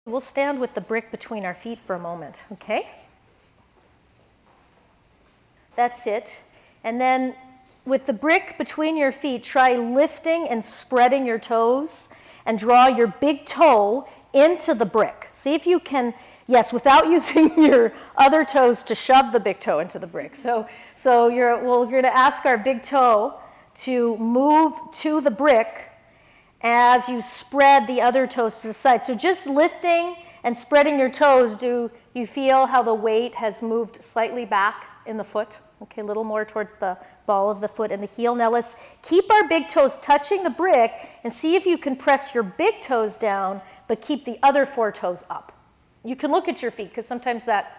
We'll stand with the brick between our feet for a moment, okay? That's it. And then with the brick between your feet, try lifting and spreading your toes and draw your big toe into the brick. See if you can, yes, without using your other toes to shove the big toe into the brick. So we're going to ask our big toe to move to the brick as you spread the other toes to the side. So just lifting and spreading your toes, do you feel how the weight has moved slightly back in the foot? Okay, a little more towards the ball of the foot and the heel. Now let's keep our big toes touching the brick and see if you can press your big toes down, but keep the other 4 toes up. You can look at your feet because sometimes that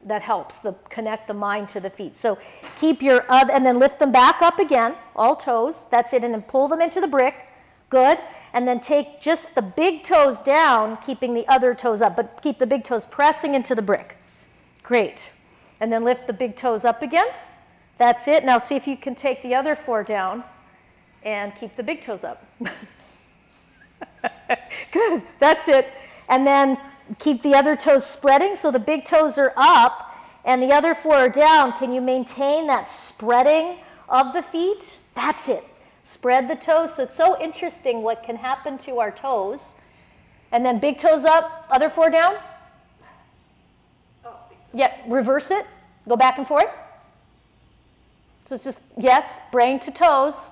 helps connect the mind to the feet. So keep your other, and then lift them back up again, all toes. That's it, and then pull them into the brick. Good. And then take just the big toes down, keeping the other toes up, but keep the big toes pressing into the brick. Great. And then lift the big toes up again. That's it. Now see if you can take the other 4 down and keep the big toes up. Good. That's it. And then keep the other toes spreading so the big toes are up and the other 4 are down. Can you maintain that spreading of the feet? That's it. Spread the toes. So it's so interesting what can happen to our toes. And then big toes up, other 4 down. Yeah, reverse it. Go back and forth. So it's just, yes, brain to toes.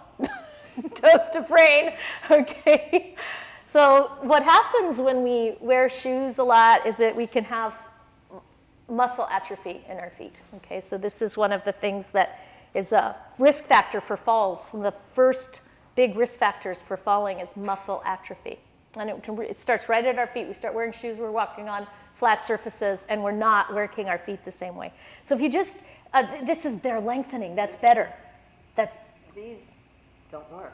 Toes to brain. Okay. So what happens when we wear shoes a lot is that we can have muscle atrophy in our feet. Okay, so this is one of the things that is a risk factor for falls. One of the first big risk factors for falling is muscle atrophy. And it starts right at our feet. We start wearing shoes, we're walking on flat surfaces, and we're not working our feet the same way. So if you just, they're lengthening, that's better. These don't work.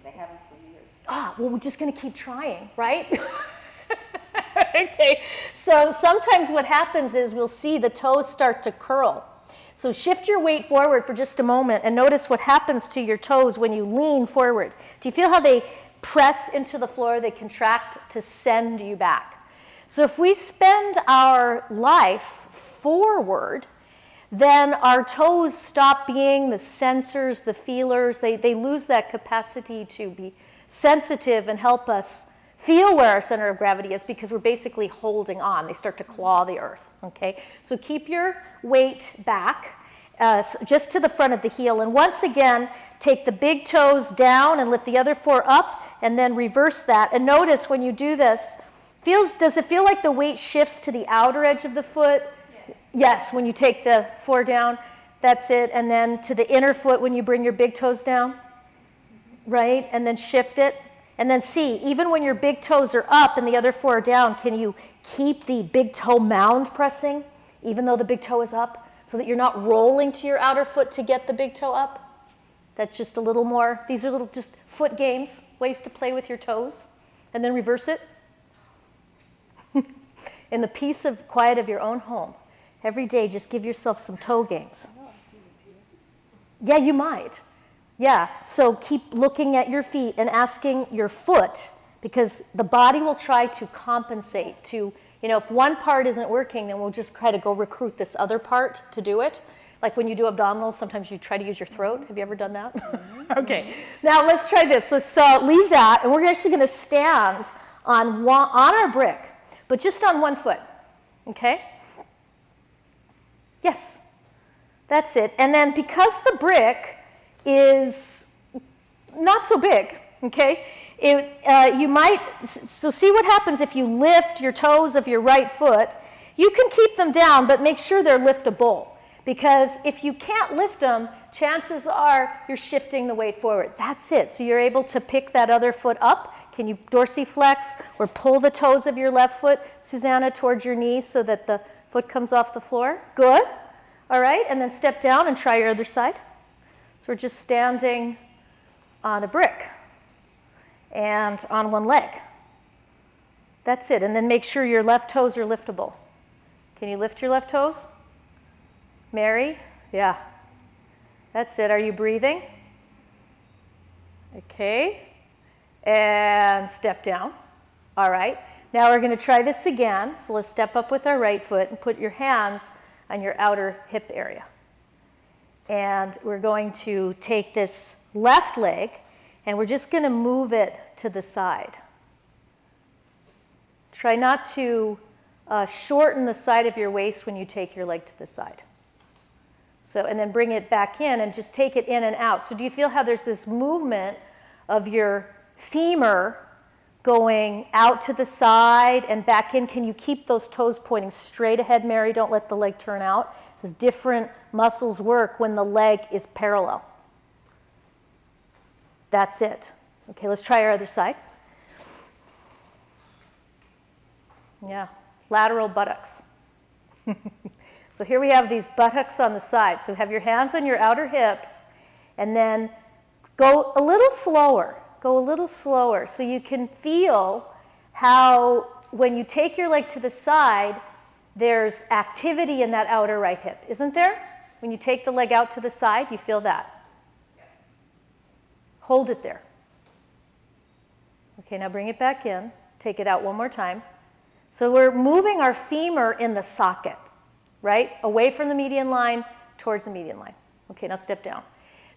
They haven't for years. Well, we're just going to keep trying, right? Okay, so sometimes what happens is we'll see the toes start to curl. So shift your weight forward for just a moment and notice what happens to your toes when you lean forward. Do you feel how they press into the floor? They contract to send you back. So if we spend our life forward, then our toes stop being the sensors, the feelers. They lose that capacity to be sensitive and help us feel where our center of gravity is because we're basically holding on. They start to claw the earth, okay? So keep your weight back just to the front of the heel. And once again, take the big toes down and lift the other 4 up and then reverse that. And notice when you do this, does it feel like the weight shifts to the outer edge of the foot? Yes, when you take the 4 down, that's it. And then to the inner foot when you bring your big toes down, right? And then shift it. And then see, even when your big toes are up and the other 4 are down, can you keep the big toe mound pressing, even though the big toe is up, so that you're not rolling to your outer foot to get the big toe up? That's just a little more, these are little just foot games, ways to play with your toes. And then reverse it. In the peace of quiet of your own home, every day just give yourself some toe games. Yeah, you might. Yeah, so keep looking at your feet and asking your foot, because the body will try to compensate to, if one part isn't working, then we'll just try to go recruit this other part to do it. Like when you do abdominals, sometimes you try to use your throat. Have you ever done that? Okay, now let's try this. Let's leave that, and we're actually going to stand on our brick, but just on one foot, okay? Yes, that's it. And then because the brick is not so big, okay? So see what happens if you lift your toes of your right foot. You can keep them down, but make sure they're liftable. Because if you can't lift them, chances are you're shifting the weight forward. That's it. So you're able to pick that other foot up. Can you dorsiflex or pull the toes of your left foot, Susanna, towards your knees so that the foot comes off the floor? Good. All right, and then step down and try your other side. So we're just standing on a brick and on one leg. That's it. And then make sure your left toes are liftable. Can you lift your left toes? Mary? Yeah. That's it. Are you breathing? Okay. And step down. All right. Now we're going to try this again. So let's step up with our right foot and put your hands on your outer hip area. And we're going to take this left leg and we're just going to move it to the side. Try not to shorten the side of your waist when you take your leg to the side. So, and then bring it back in and just take it in and out. So do you feel how there's this movement of your femur going out to the side and back in? Can you keep those toes pointing straight ahead, Mary? Don't let the leg turn out. It says different muscles work when the leg is parallel. That's it. Okay, let's try our other side. Yeah, lateral buttocks. So here we have these buttocks on the side. So have your hands on your outer hips and then go a little slower. Go a little slower so you can feel how when you take your leg to the side, there's activity in that outer right hip, isn't there? When you take the leg out to the side, you feel that. Hold it there. Okay, now bring it back in. Take it out one more time. So we're moving our femur in the socket, right? Away from the median line, towards the median line. Okay, now step down.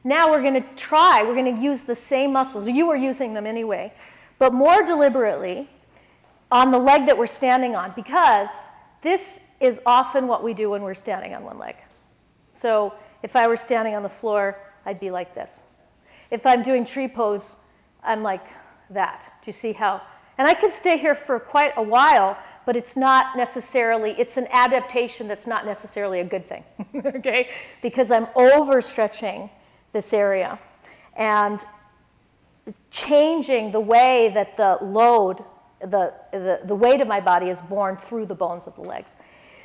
Now we're going to use the same muscles. You were using them anyway, but more deliberately on the leg that we're standing on, because this is often what we do when we're standing on one leg. So if I were standing on the floor, I'd be like this. If I'm doing tree pose, I'm like that. Do you see how? And I could stay here for quite a while, but it's not necessarily, it's an adaptation that's not necessarily a good thing, okay? Because I'm overstretching this area and changing the way that the load, the weight of my body is borne through the bones of the legs.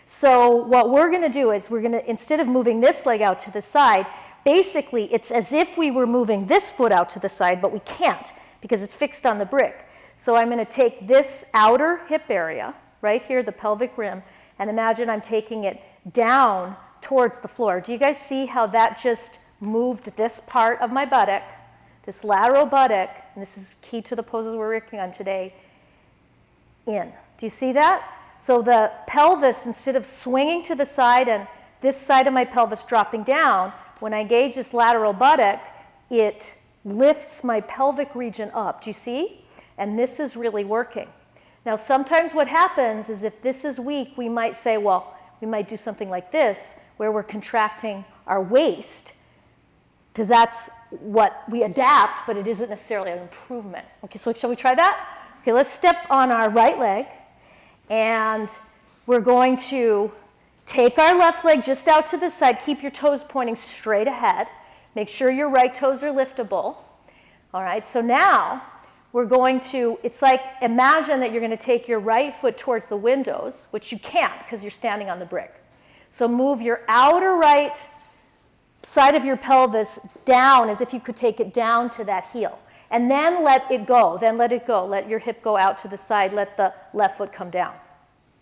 So what we're going to do is we're going to, instead of moving this leg out to the side, basically it's as if we were moving this foot out to the side, but we can't because it's fixed on the brick. So I'm going to take this outer hip area, right here, the pelvic rim, and imagine I'm taking it down towards the floor. Do you guys see how that just moved this part of my buttock, this lateral buttock, and this is key to the poses we're working on today, in. Do you see that? So the pelvis, instead of swinging to the side and this side of my pelvis dropping down, when I engage this lateral buttock, it lifts my pelvic region up. Do you see? And this is really working. Now, sometimes what happens is if this is weak, we might say, well, we might do something like this, where we're contracting our waist, because that's what we adapt, but it isn't necessarily an improvement. Okay, so shall we try that? Okay, let's step on our right leg, and we're going to take our left leg just out to the side. Keep your toes pointing straight ahead. Make sure your right toes are liftable. All right, so now we're going to, it's like, imagine that you're going to take your right foot towards the windows, which you can't because you're standing on the brick. So move your outer right side of your pelvis down as if you could take it down to that heel. And then let it go. Then let it go. Let your hip go out to the side. Let the left foot come down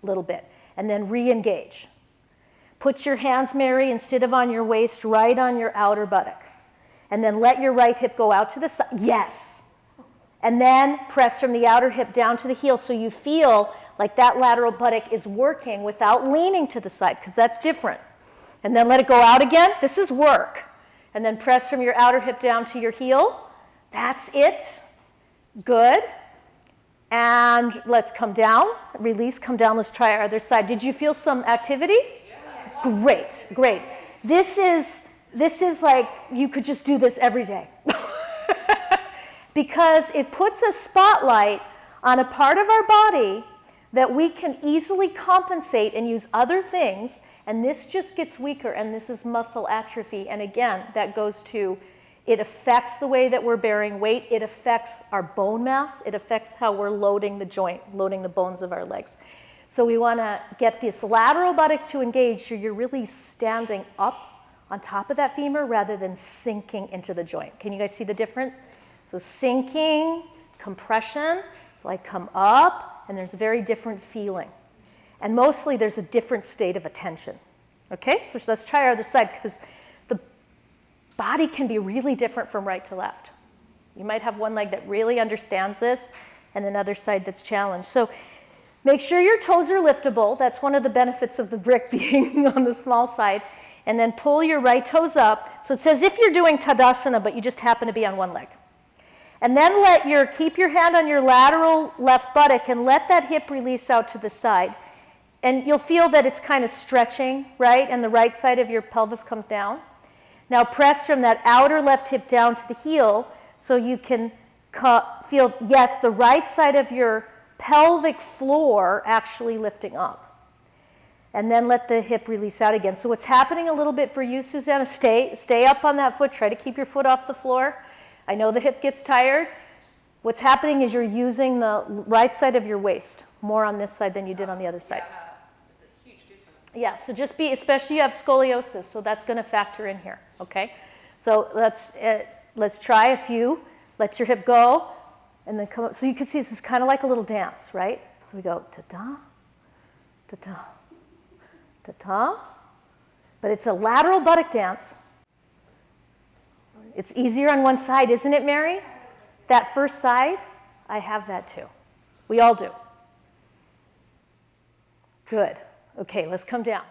a little bit. And then re-engage. Put your hands, Mary, instead of on your waist, right on your outer buttock. And then let your right hip go out to the side. Yes. And then press from the outer hip down to the heel so you feel like that lateral buttock is working without leaning to the side, because that's different. And then let it go out again. This is work. And then press from your outer hip down to your heel. That's it. Good. And let's come down. Release, come down. Let's try our other side. Did you feel some activity? Yes. Great, great. This is like you could just do this every day. Because it puts a spotlight on a part of our body that we can easily compensate and use other things, and this just gets weaker, and this is muscle atrophy. And again, that goes to, it affects the way that we're bearing weight, it affects our bone mass, it affects how we're loading the joint, loading the bones of our legs. So we want to get this lateral buttock to engage so you're really standing up on top of that femur rather than sinking into the joint. Can you guys see the difference? So sinking, compression, so I come up, and there's a very different feeling. And mostly there's a different state of attention. Okay, so let's try our other side, because the body can be really different from right to left. You might have one leg that really understands this, and another side that's challenged. So Make sure your toes are liftable. That's one of the benefits of the brick being on the small side. And then pull your right toes up. So it's as if you're doing Tadasana, but you just happen to be on one leg. And then keep your hand on your lateral left buttock and let that hip release out to the side. And you'll feel that it's kind of stretching, right? And the right side of your pelvis comes down. Now press from that outer left hip down to the heel so you can feel, yes, the right side of your pelvic floor actually lifting up. And then let the hip release out again. So what's happening a little bit for you, Susanna, stay up on that foot. Try to keep your foot off the floor. I know the hip gets tired. What's happening is you're using the right side of your waist more on this side than you did on the other side. It's a huge difference. Yeah, so just especially you have scoliosis, so that's going to factor in here, okay? So let's try a few. Let your hip go, and then come up. So you can see this is kind of like a little dance, right? So we go ta-da, ta-da, ta-ta, but it's a lateral buttock dance. It's easier on one side, isn't it, Mary? That first side, I have that too. We all do. Good. Okay, let's come down.